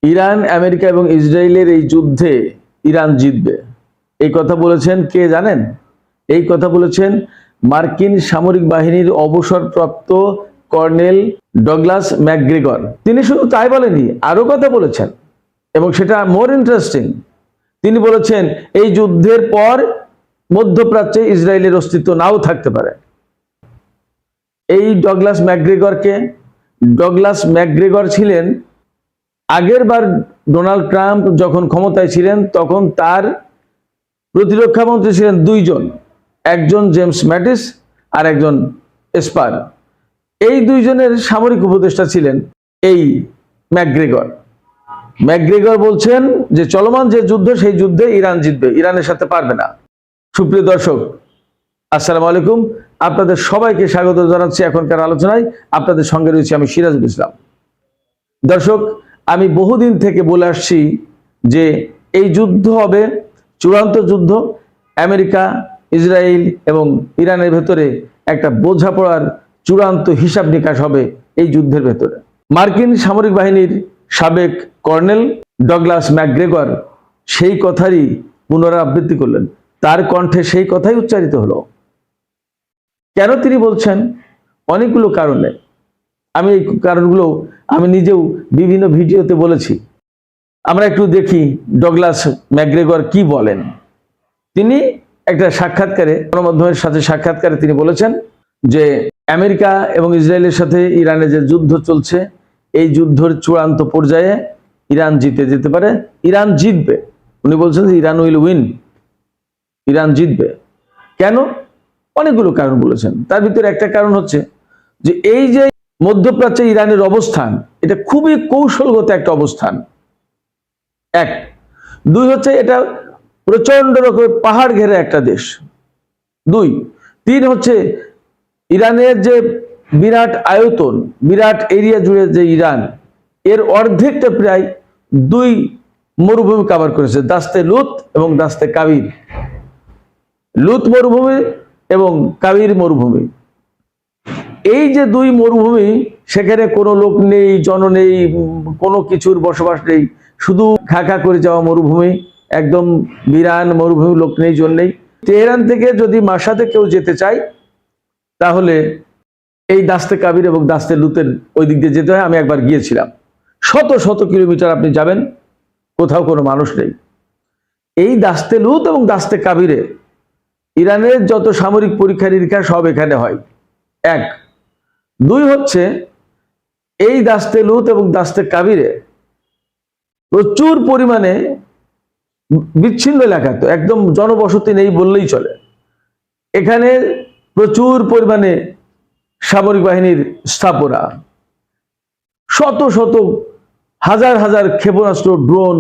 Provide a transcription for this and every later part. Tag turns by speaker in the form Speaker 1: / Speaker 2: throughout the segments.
Speaker 1: Iran, America এবং ইসরায়েলের এই যুদ্ধে ইরান জিতবে, এই কথা বলেছেন কে জানেন? এই কথা বলেছেন মার্কিন সামরিক বাহিনীর অবসরপ্রাপ্ত কর্নেল ডগলাস ম্যাকগ্রেগর। তিনি শুধু তাই বলেনি, আরো কথা বলেছেন এবং সেটা মোর ইন্টারেস্টিং। তিনি বলেছেন এই যুদ্ধের পর মধ্যপ্রাচ্যে ইসরায়েলের অস্তিত্ব নাও থাকতে পারে। এই ডগলাস ম্যাকগ্রেগরকে, ডগলাস ম্যাকগ্রেগর ছিলেন আগের বার ডোনাল্ড ট্রাম্প যখন ক্ষমতায় ছিলেন তখন তার প্রতিরক্ষা মন্ত্রী ছিলেন দুইজন, একজন জেমস ম্যাটিস আর একজন এসপার। এই দুইজনের সামরিক উপদেষ্টা ছিলেন এই ম্যাকগ্রেগর। ম্যাকগ্রেগর বলছেন যে চলমান যে যুদ্ধ, সেই যুদ্ধে ইরান জিতবে, ইরানের সাথে পারবে না। সুপ্রিয় দর্শক, আসসালামু আলাইকুম, আপনাদের সবাইকে স্বাগত জানাচ্ছি এখনকার আলোচনায়। আপনাদের সঙ্গে রয়েছে আমি সিরাজুল ইসলাম। দর্শক, আমি বহুদিন থেকে বলে আসছি যে এই যুদ্ধ হবে চূড়ান্ত যুদ্ধ। আমেরিকা, ইসরায়েল এবং ইরানের ভেতরে একটা বোঝাপড়ার চূড়ান্ত হিসাব নিকাশ হবে এই যুদ্ধের ভেতরে। মার্কিন সামরিক বাহিনীর সাবেক কর্নেল ডগলাস ম্যাকগ্রেগর সেই কথারই পুনরাবৃত্তি করলেন, তার কণ্ঠে সেই কথাই উচ্চারিত হলো। কেন তিনি বলছেন? অনেকগুলো কারণে। আমি এই কারণগুলো আমি নিজেও বিভিন্ন ভিডিওতে বলেছি। আমরা একটু দেখি ডগলাস ম্যাকগ্রেগর কি বলেন। তিনি একটা সাক্ষাৎকারে, গণমাধ্যমের সাথে সাক্ষাৎকারে তিনি বলেছেন যে আমেরিকা এবং ইসরায়েলের সাথে ইরানের যে যুদ্ধ চলছে, এই যুদ্ধের চূড়ান্ত পর্যায়ে ইরান জিতে যেতে পারে, ইরান জিতবে। উনি বলছেন যে ইরান উইল উইন, ইরান জিতবে। কেন? অনেকগুলো কারণ বলেছেন। তার ভিতরে একটা কারণ হচ্ছে যে এই যে মধ্যপ্রাচ্যে ইরানের অবস্থান, এটা খুবই কৌশলগত একটা অবস্থান। এক, দুই হচ্ছে এটা প্রচন্ড রকমের পাহাড় ঘেরা একটা দেশ। দুই, তিন হচ্ছে ইরানের যে বিরাট আয়তন, বিরাট এরিয়া জুড়ে যে ইরান, এর অর্ধেকটা প্রায় দুই মরুভূমি কভার করেছে, দাস্তে লুত এবং দাস্তে কাবির। লুত মরুভূমি এবং কাবির মরুভূমি, এই যে দুই মরুভূমি, সেখানে কোনো লোক নেই, জন নেই, কোনো কিছুর বসবাস নেই, শুধু খাঁকা করে যাওয়া মরুভূমি, একদম বিরান মরুভূমি, লোক নেই, জন নেই। তেহরান থেকে যদি মাশহাদে কেউ যেতে চায় তাহলে এই দাস্তে কাবির এবং দাস্তে লুতের ওই দিক দিয়ে যেতে হয়। আমি একবার গিয়েছিলাম, শত শত কিলোমিটার আপনি যাবেন, কোথাও কোনো মানুষ নেই। এই দাস্তে লুত এবং দাস্তে কাবিরে ইরানের যত সামরিক পরীক্ষা নিরীক্ষা সব এখানে হয়। এক, দুই হচ্ছে এই দাস্তে লুত এবং দাস্তে কাবিরে প্রচুর পরিমাণে বিচ্ছিন্ন এলাকা, তো একদম জনবসতি নেই বললেই চলে। এখানে প্রচুর পরিমাণে সামরিক বাহিনীর স্থাপনা, শত শত হাজার হাজার ক্ষেপণাস্ত্র, ড্রোন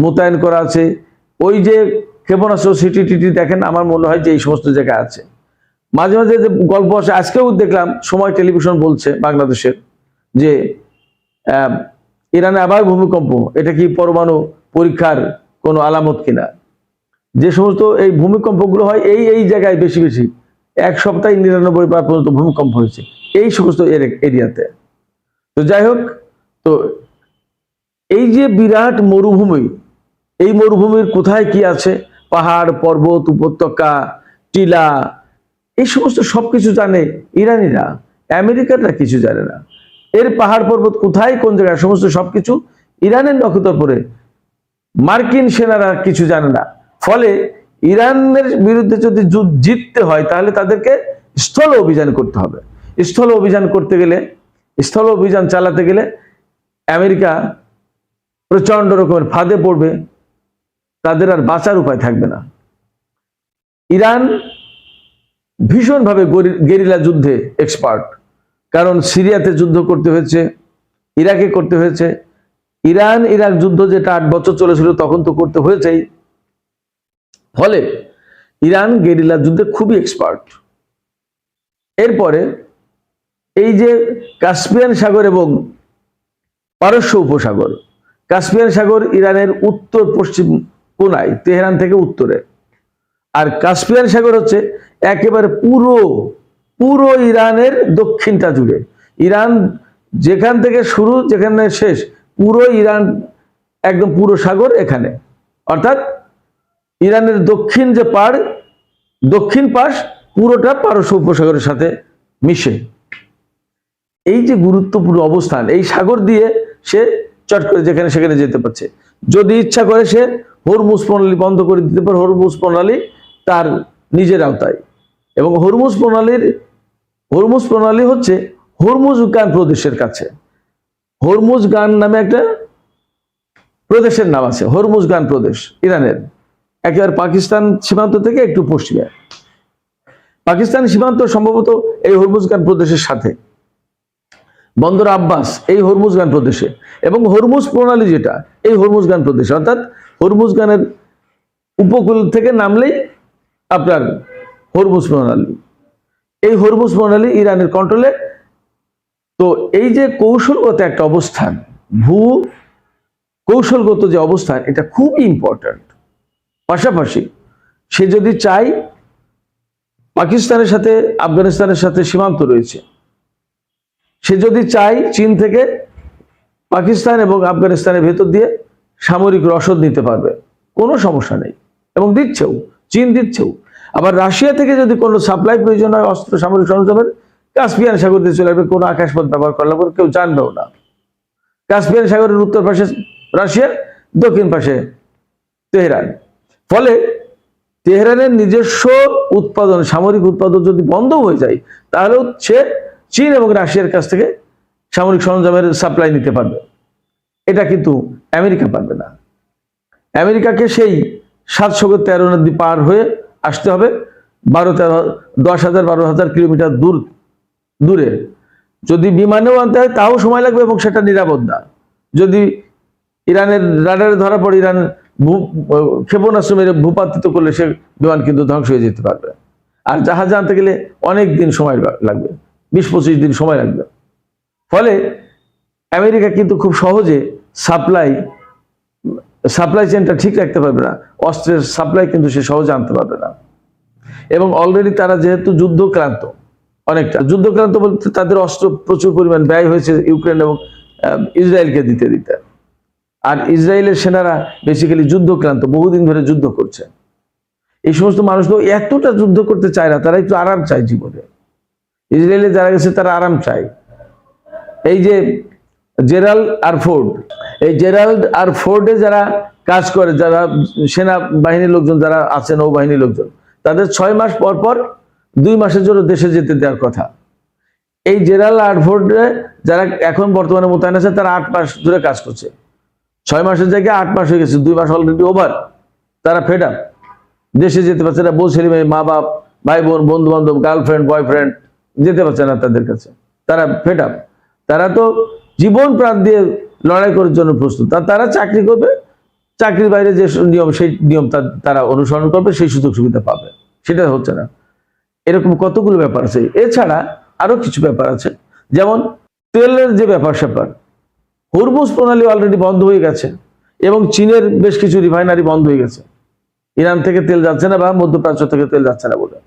Speaker 1: মোতায়েন করা আছে। ওই যে ক্ষেপণাস্ত্র সিটি টিটি দেখেন, আমার মনে হয় যে এই সমস্ত জায়গায় আছে। মাঝে মাঝে যে গল্প আসে, আজকেও দেখলাম সময় টেলিভিশন বলছে বাংলাদেশের যে ইরানে আবার ভূমিকম্প, এটা কি পরমাণু পরীক্ষার কোনো আলামত কিনা। যে সমস্ত এই ভূমিকম্পগুলো হয় এই এই জায়গায় বেশি বেশি, এক সপ্তাহে 99 বার পর্যন্ত ভূমিকম্প হয়েছে এই সমস্ত এরিয়াতে। তো যাই হোক, তো এই যে বিরাট মরুভূমি, এই মরুভূমির কোথায় কি আছে, পাহাড়, পর্বত, উপত্যকা, টিলা, এই সমস্ত সবকিছু জানে ইরানিরা, আমেরিকানরা কিছু জানে না। এর পাহাড় পর্বত কোথায়, কোন জায়গায়, সমস্ত সবকিছু ইরানের নখদর পরে, মার্কিন সেনারা কিছু জানে না। ফলে ইরানের বিরুদ্ধে যদি যুদ্ধ জিততে হয় তাহলে তাদেরকে স্থল অভিযান করতে হবে। স্থল অভিযান করতে গেলে, স্থল অভিযান চালাতে গেলে আমেরিকা প্রচন্ড রকমের ফাঁদে পড়বে, তাদের আর বাঁচার উপায় থাকবে না। ইরান ভীষণভাবে গেরিলা যুদ্ধে এক্সপার্ট, কারণ সিরিয়াতে যুদ্ধ করতে হয়েছে, ইরাকে করতে হয়েছে। ইরান ইরাক যুদ্ধ যেটা 8 বছর চলেছিল তখন তো করতে হয়েছেই। ফলে ইরান গেরিলা যুদ্ধে খুবই এক্সপার্ট। এরপরে এই যে কাস্পিয়ান সাগর এবং পারস্য উপসাগর, কাস্পিয়ান সাগর ইরানের উত্তর পশ্চিম কোনায়, তেহরান থেকে উত্তরে, আর কাস্পিয়ান সাগর হচ্ছে একেবারে পুরো পুরো ইরানের দক্ষিণটা জুড়ে। ইরান যেখান থেকে শুরু যেখানে শেষ, পুরো ইরান একদম পুরো সাগর এখানে, অর্থাৎ ইরানের দক্ষিণ যে পাড়, দক্ষিণ পাশ পুরোটা পারস্য উপসাগরের সাথে মিশে। এই যে গুরুত্বপূর্ণ অবস্থান, এই সাগর দিয়ে সে চট করে যেখানে সেখানে যেতে পারছে। যদি ইচ্ছা করে সে হরমুজ প্রণালী বন্ধ করে দিতে পারে, হরমুজ প্রণালী তার নিজের আওতায়। এবং হরমুজ প্রণালী হচ্ছে হরমুজগান প্রদেশের কাছে। হরমুজগান নামে একটা প্রদেশের নাম আছে, হরমুজগান প্রদেশ ইরানের একেবারে পাকিস্তান সীমান্ত থেকে একটু পশ্চিমে। পাকিস্তান সীমান্ত সম্ভবত এই হরমুজগান প্রদেশের সাথে। বন্দর আব্বাস এই হরমুজগান প্রদেশে, এবং হরমুজ প্রণালী যেটা এই হরমুজগান প্রদেশে, অর্থাৎ হরমুজগানের উপকূল থেকে নামলেই আপনার হরমুজ প্রণালী। এই হরমুজ প্রণালী ইরানের কন্ট্রোলে। তো এই যে কৌশলগত একটা অবস্থান, ভূ কৌশলগত যে অবস্থান, এটা খুব ইম্পর্ট্যান্ট। পাশাপাশি সে যদি চায়, পাকিস্তানের সাথে আফগানিস্তানের সাথে সীমান্ত রয়েছে, সে যদি চায় চীন থেকে পাকিস্তান এবং আফগানিস্তানের ভেতর দিয়ে সামরিক রসদ নিতে পারবে, কোনো সমস্যা নেই, এবং দিচ্ছেও, চীন দিচ্ছেও। আবার রাশিয়া থেকে যদি কোনো সাপ্লাই প্রয়োজন হয় অস্ত্র সামরিক সরঞ্জামের, কাস্পিয়ান সাগর দিয়ে চলে আসবে, কোনো আকাশপথ ব্যবহার করলে কেউ জানবেও না। কাস্পিয়ান সাগরের উত্তর পাশে রাশিয়া, দক্ষিণ পাশে তেহরান। ফলে তেহরানের নিজস্ব উৎপাদন, সামরিক উৎপাদন যদি বন্ধ হয়ে যায়, তাহলে সে চীন এবং রাশিয়ার কাছ থেকে সামরিক সরঞ্জামের সাপ্লাই নিতে পারবে। এটা কিন্তু আমেরিকা পারবে না। আমেরিকাকে সেই 713 নদী পার হয়ে আসতে হবে, 10,000-12,000 কিলোমিটার দূরে। যদি বিমানেও আনতে হয় তাও সময় লাগবে, এবং সেটা নিরাপদ না। যদি ইরানের রাডারে ধরা পড়ে, ইরান ক্ষেপণাস্ত্র মেরে ভূপাতিত করলে সে বিমান কিন্তু ধ্বংস হয়ে যেতে পারবে। আর জাহাজে আনতে গেলে অনেক দিন সময় লাগবে, 20-25 দিন সময় লাগবে। ফলে আমেরিকা কিন্তু খুব সহজে সাপ্লাই চেনটা ঠিক রাখতে পারবে না, অস্ত্রের সাপ্লাই কিন্তু সে সহজে আনতে পারবে না। এবং অলরেডি তারা যেহেতু যুদ্ধক্রান্ত, অনেকটা যুদ্ধক্রান্ত বলতে তাদের অস্ত্র প্রচুর পরিমাণ ব্যয় হয়েছে ইউক্রেন এবং ইসরায়েলকে দিতে। আর ইসরায়েলের সেনারা বেসিক্যালি যুদ্ধক্রান্ত, বহুদিন ধরে যুদ্ধ করছে। এই সমস্ত মানুষগুলো এতটা যুদ্ধ করতে চায় না, তারা একটু আরাম চায় জীবনে। ইসরায়েলে যারা গেছে তারা আরাম চায়। এই যে জেরাল্ড আর ফোর্ড, এই জেরাল্ড আর ফোর্ডে যারা কাজ করে, যারা সেনা বাহিনীর লোকজন যারা আছে, নৌবাহিনীর লোকজন, তাদের 6 মাস পর পর 2 মাসের জন্য দেশে যেতে দেওয়ার কথা। এই জেরাল্ড আর ফোর্ডে যারা এখন বর্তমানে মোতায়েন আছে, তারা 8 মাস ধরে কাজ করছে। 6 মাসের জায়গায় 8 মাস হয়ে গেছে, 2 মাস অলরেডি ওভার। তারা ফেড আপ, দেশে যেতে পারছে না। বউ ছেলে মেয়ে, মা বাপ, ভাই বোন, বন্ধু বান্ধব, গার্লফ্রেন্ড, বয়ফ্রেন্ড যেতে পারছে না তাদের কাছে। তারা ফেড আপ। তারা তো জীবন প্রাণ দিয়ে লড়াই করার জন্য প্রস্তুত। তারা চাকরি করবে, চাকরির বাইরে যে নিয়ম, সেই নিয়ম তারা অনুসরণ করবে, সেই সুযোগ সুবিধা পাবে। সেটা হচ্ছে না। এরকম কতগুলো ব্যাপার আছে। এছাড়া আরো কিছু ব্যাপার আছে, যেমন তেলের যে ব্যাপার স্যাপার। হরমুজ প্রণালী অলরেডি বন্ধ হয়ে গেছে, এবং চীনের বেশ কিছু রিফাইনারি বন্ধ হয়ে গেছে। ইরান থেকে তেল যাচ্ছে না, বা মধ্যপ্রাচ্য থেকে তেল যাচ্ছে না বলে।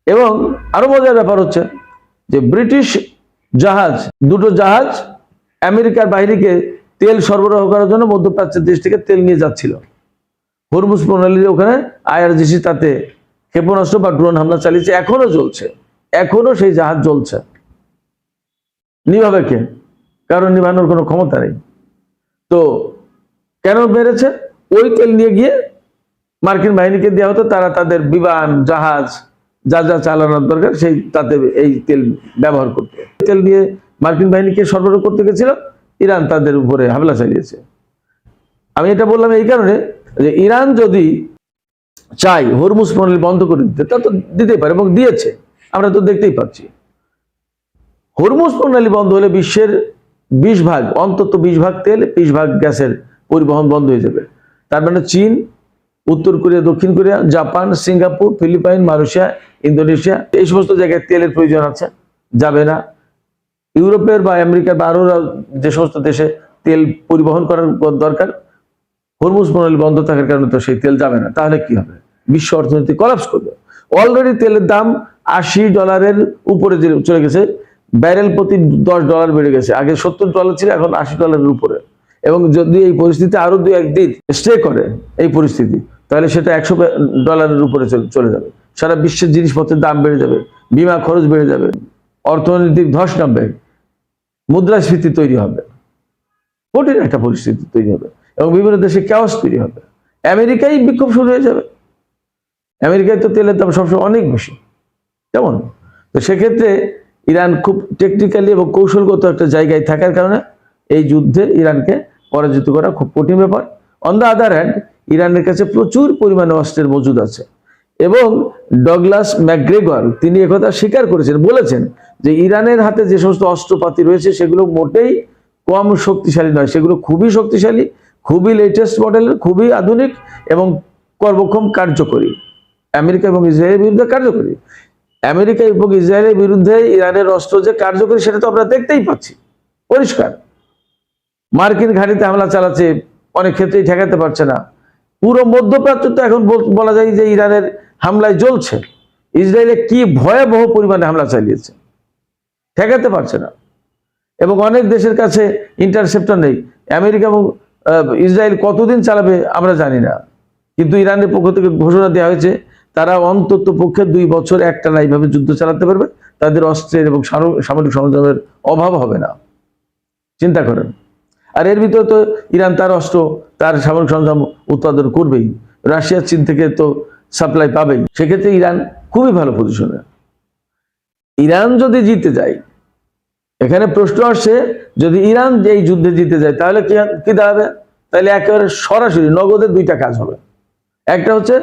Speaker 1: এবং আরো মজার ব্যাপার হচ্ছে যে ব্রিটিশ জাহাজ, 2টো জাহাজ আমেরিকার বাহিনীকে তেল সরবরাহ করার জন্য মধ্যপ্রাচ্যের দেশ থেকে তেল নিয়ে যাচ্ছিল। হরমুজ প্রণালীর ওখানে IRGC তাতে ক্ষেপণাস্ত্র বা ড্রোন হামলা চালিয়েছে, এখনো চলছে, এখনো সেই জাহাজ জ্বলছে। নিভাবে কে? কারণ নিভানোর কোনো ক্ষমতা নেই। তো কেন মেরেছে? ওই তেল নিয়ে গিয়ে মার্কিন বাহিনীকে দেওয়া হতো, তারা তাদের বিমান, জাহাজ যা যা চালানোর দরকার সেই তাতে এই তেল ব্যবহার করতো। তেল নিয়ে মার্কিন বাহিনীকে সরবরাহ করতে গেছিল, ইরান তাদের উপরে হামলা চালিয়েছে। আমি এটা বললাম এই কারণে যে ইরান যদি চাই হরমুজ প্রণালী বন্ধ করে দিতে, তা তো দিতেই পারে, এবং দিয়েছে, আমরা তো দেখতেই পাচ্ছি। হরমুজ প্রণালী বন্ধ হলে বিশ্বের 20 ভাগ, অন্তত 20 ভাগ তেল, 20 ভাগ গ্যাসের পরিবহন বন্ধ হয়ে যাবে। তার মানে চীন, উত্তর কোরিয়া, দক্ষিণ Korea, Japan, Singapore, Philippine, Malaysia, Indonesia, এই সমস্ত জায়গায় তেলের প্রয়োজন আছে, যাবে না। ইউরোপের বা আমেরিকার বা আরো যে সমস্ত দেশে তেল পরিবহন করার দরকার, হরমুজ প্রণালী বন্ধ থাকার কারণে তো সেই তেল যাবে না। তাহলে কি হবে? বিশ্ব অর্থনীতি কলাপস করবে। অলরেডি তেলের দাম $80 উপরে চলে গেছে, ব্যারেল প্রতি $10 বেড়ে গেছে। আগে $70 ছিল, এখন $80 উপরে। এবং যদি এই পরিস্থিতি আরো $2-1 দিন স্টে করে এই পরিস্থিতি, তাহলে সেটা $100 উপরে চলে যাবে। সারা বিশ্বের জিনিসপত্রের দাম বেড়ে যাবে, বিমা খরচ বেড়ে যাবে, অর্থনৈতিক ধস নামবে, মুদ্রাস্ফীতি তৈরি হবে, কঠিন একটা পরিস্থিতি তৈরি হবে এবং বিভিন্ন দেশে ক্যাওস তৈরি হবে। আমেরিকায় বিক্ষোভ শুরু হয়ে যাবে। আমেরিকায় তো তেলের দাম সবসময় অনেক বেশি, কেমন? তো সেক্ষেত্রে ইরান খুব টেকনিক্যালি এবং কৌশলগত একটা জায়গায় থাকার কারণে এই যুদ্ধে ইরানকে পরাজিত করা খুব কঠিন ব্যাপার। অন দ্য আদার হ্যান্ড, ইরানের কাছে প্রচুর পরিমাণে অস্ত্রের মজুদ আছে এবং ডগলাস ম্যাকগ্রেগর তিনি একথা স্বীকার করেছেন, বলেছেন যে ইরানের হাতে যে সমস্ত অস্ত্রপাতি রয়েছে সেগুলো মোটেই কম শক্তিশালী নয়, সেগুলো খুবই শক্তিশালী, খুবই লেটেস্ট মডেলের, খুবই আধুনিক এবং সর্বক্ষম কার্যকরী। আমেরিকা এবং ইসরায়েলের বিরুদ্ধে কার্যকরী। আমেরিকা এবং ইসরায়েলের বিরুদ্ধে ইরানের অস্ত্র যে কার্যকরী সেটা তো আমরা দেখতেই পাচ্ছি, পরিষ্কার। মার্কিন ঘাঁটিতে হামলা চালাচ্ছে, অনেক ক্ষেত্রেই ঠেকাতে পারছে না। পুরো মধ্যপ্রাচ্য তো এখন বলা যায় যে ইরানের হামলায় জ্বলছে। ইসরায়েলে কি ভয়াবহ পরিমাণে হামলা চালিয়েছে, ঠেকাতে পারছে না। এবং অনেক দেশের কাছে ইন্টারসেপ্টর নেই। আমেরিকা এবং ইসরায়েল কতদিন চালাবে আমরা জানি না, কিন্তু ইরানের পক্ষ থেকে ঘোষণা দেওয়া হয়েছে তারা অন্তত পক্ষে 2 বছর একটানা এইভাবে যুদ্ধ চালাতে পারবে, তাদের অস্ত্রের এবং সামরিক সরঞ্জামের অভাব হবে না। চিন্তা করেন। আর এর ভিতরে তো ইরান তার অস্ত্র, তার সামরিক সরঞ্জাম উৎপাদন করবেই, রাশিয়া চীন থেকে তো সাপ্লাই পাবেই। সেক্ষেত্রে ইরান খুবই ভালো পজিশনে। ইরান যদি জিতে যায়, এখানে প্রশ্ন আসছে, যদি ইরান এই যুদ্ধে জিতে যায় তাহলে কি দাঁড়াবে? তাহলে একেবারে সরাসরি নগদে 2টা কাজ হবে। একটা হচ্ছে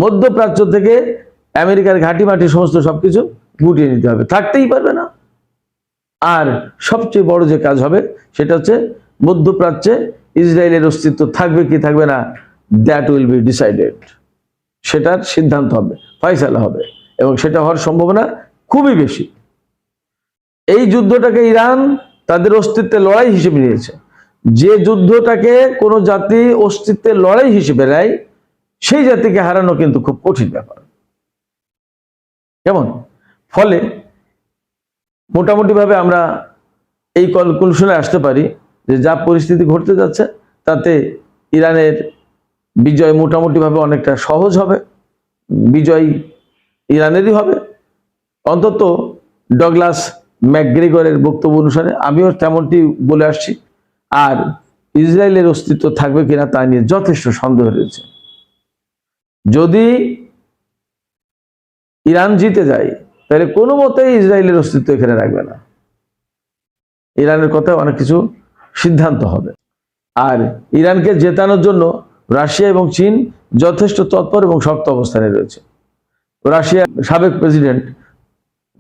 Speaker 1: মধ্যপ্রাচ্য থেকে আমেরিকার ঘাঁটি মাটি সমস্ত সবকিছু গুটিয়ে নিতে হবে, থাকতেই পারবে না। আর সবচেয়ে বড় যে কাজ হবে সেটা হচ্ছে মধ্যপ্রাচ্যে ইসরায়েলের অস্তিত্ব থাকবে কি থাকবে না, দ্যাট উইল বি ডিসাইডেড। সেটার সিদ্ধান্ত হবে, ফয়সালা হবে, এবং সেটা হওয়ার সম্ভাবনা খুবই বেশি। এই যুদ্ধটাকে ইরান তাদের অস্তিত্বের লড়াই হিসেবে নিয়েছে। যে যুদ্ধটাকে কোনো জাতি অস্তিত্বের লড়াই হিসেবে নেয়, সেই জাতিকে হারানো কিন্তু খুব কঠিন ব্যাপার, কেমন? ফলে মোটামুটি ভাবে আমরা এই কনক্লুশনে আসতে পারি যে যা পরিস্থিতি ঘটতে যাচ্ছে তাতে ইরানের বিজয় মোটামুটি ভাবে অনেকটা সহজ হবে, বিজয় ইরানেরই হবে, অন্তত ডগলাস ম্যাকগ্রেগরের বক্তব্য অনুসারে। আমিও তেমনটি বলে আসছি। আর ইসরায়েলের অস্তিত্ব থাকবে কিনা তা নিয়ে যথেষ্ট সন্দেহ রয়েছে। যদি ইরান জিতে যায় তাহলে কোনো মতেই ইসরায়েলের অস্তিত্ব এখানে রাখবে না। ইরানের কথায় অনেক কিছু সিদ্ধান্ত হবে। আর ইরানকে জেতানোর জন্য রাশিয়া এবং চীন যথেষ্ট তৎপর এবং শক্ত অবস্থানে রয়েছে। রাশিয়ার সাবেক প্রেসিডেন্ট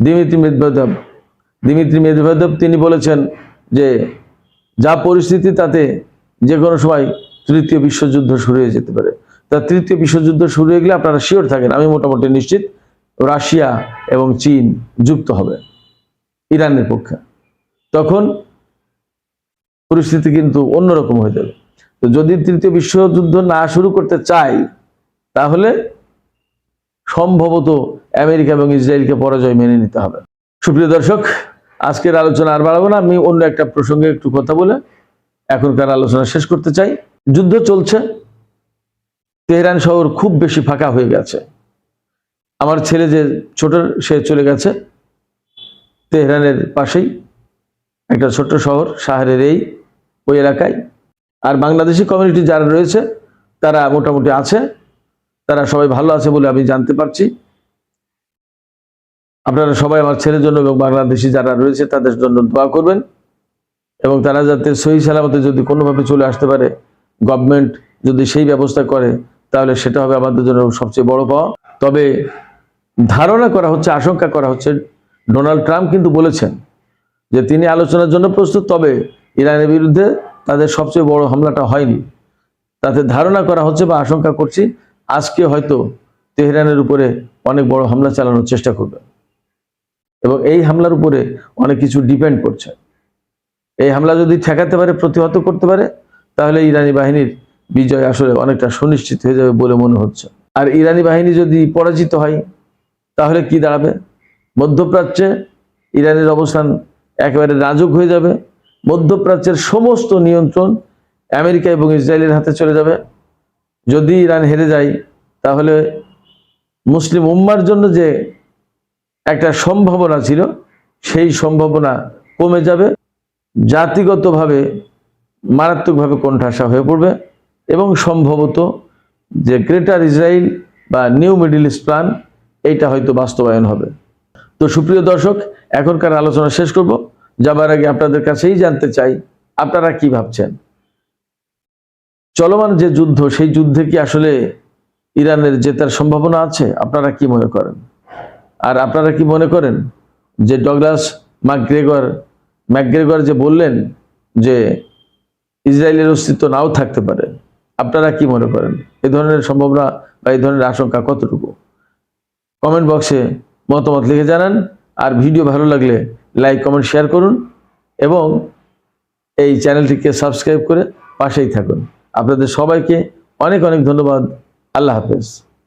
Speaker 1: দিমিত্রি মেদভেদেভ তিনি বলেছেন যে যা পরিস্থিতি তাতে যে কোনো সময় তৃতীয় বিশ্বযুদ্ধ শুরু হয়ে যেতে পারে। তা তৃতীয় বিশ্বযুদ্ধ শুরু হয়ে গেলে আপনারা শিওর থাকেন, আমি মোটামুটি নিশ্চিত রাশিয়া এবং চীন যুক্ত হবে ইরানের পক্ষে। তখন পরিস্থিতি কিন্তু অন্যরকম হয়ে যাবে। তো যদি তৃতীয় বিশ্বযুদ্ধ না শুরু করতে চাই তাহলে সম্ভবত আমেরিকা এবং ইসরায়েলকে পরাজয় মেনে নিতে হবে। সুপ্রিয় দর্শক, আজকের আলোচনা আর বাড়াবো না, আমি অন্য একটা প্রসঙ্গে একটু কথা বলে এখনকার আলোচনা শেষ করতে চাই। যুদ্ধ চলছে, তেহরান শহর খুব বেশি ফাঁকা হয়ে গেছে। আমার ছেলে যে ছোট, সে চলে গেছে তেহরানের পাশেই একটা ছোট্ট শহর শাহরের ওই এলাকায়। আর বাংলাদেশি কমিউনিটি যারা রয়েছে তারা মোটামুটি আছে, তারা সবাই ভালো আছে বলে আমি জানতে পারছি। আপনারা সবাই আমার ছেলের জন্য এবং বাংলাদেশি যারা রয়েছে তাদের জন্য দোয়া করবেন, এবং তারা যাতে সহি সালামতে যদি কোনোভাবে চলে আসতে পারে, গভর্নমেন্ট যদি সেই ব্যবস্থা করে তাহলে সেটা হবে আমাদের জন্য সবচেয়ে বড় পাওয়া। তবে ধারণা করা হচ্ছে, আশঙ্কা করা হচ্ছে, ডোনাল্ড ট্রাম্প কিন্তু বলেছেন যে তিনি আলোচনার জন্য প্রস্তুত, তবে ইরানের বিরুদ্ধে তাদের সবচেয়ে বড় হামলাটা হয়নি। তাতে ধারণা করা হচ্ছে বা আশঙ্কা করছি আজকে হয়তো তেহরানের উপরে অনেক বড় হামলা চালানোর চেষ্টা করবে, এবং এই হামলার উপরে অনেক কিছু ডিপেন্ড করছে। এই হামলা যদি ঠেকাতে পারে, প্রতিহত করতে পারে, তাহলে ইরানি বাহিনীর বিজয় আসলে অনেকটা সুনিশ্চিত হয়ে যাবে বলে মনে হচ্ছে। আর ইরানি বাহিনী যদি পরাজিত হয় তাহলে কি দাঁড়াবে? মধ্যপ্রাচ্যে ইরানের অবস্থান একেবারে নাজুক হয়ে যাবে। মধ্যপ্রাচ্যের সমস্ত নিয়ন্ত্রণ আমেরিকা এবং ইসরায়েলের হাতে চলে যাবে। যদি ইরান হেরে যায় তাহলে মুসলিম উম্মার জন্য যে একটা সম্ভাবনা ছিল সেই সম্ভাবনা কমে যাবে, জাতিগতভাবে মারাত্মকভাবে কোণঠাসা হয়ে পড়বে এবং সম্ভবত যে গ্রেটার ইসরায়েল বা নিউ মিডল ইস্ট প্ল্যান এইটা হয়তো বাস্তবায়ন হবে। তো সুপ্রিয় দর্শক, এখনকার আলোচনা শেষ করব। যাবার আগে আপনাদের কাছেই জানতে চাই আপনারা কি ভাবছেন, চলমান যে যুদ্ধ সেই যুদ্ধে কি আসলে ইরানের জেতার সম্ভাবনা আছে? আপনারা কি মনে করেন? আর আপনারা কি মনে করেন যে ডগলাস ম্যাকগ্রেগর যে বললেন যে ইসরায়েলের অস্তিত্ব নাও থাকতে পারে, আপনারা কি মনে করেন? এই ধরনের সম্ভাবনা বা এই ধরনের আশঙ্কা কতটুকু? কমেন্ট বক্সে মতামত লিখে জানান। আর ভিডিও ভালো লাগলে লাইক, কমেন্ট, শেয়ার করুন এবং এই চ্যানেলটিকে সাবস্ক্রাইব করে পাশেই থাকুন। আপনাদের সবাইকে অনেক অনেক ধন্যবাদ। আল্লাহ হাফেজ।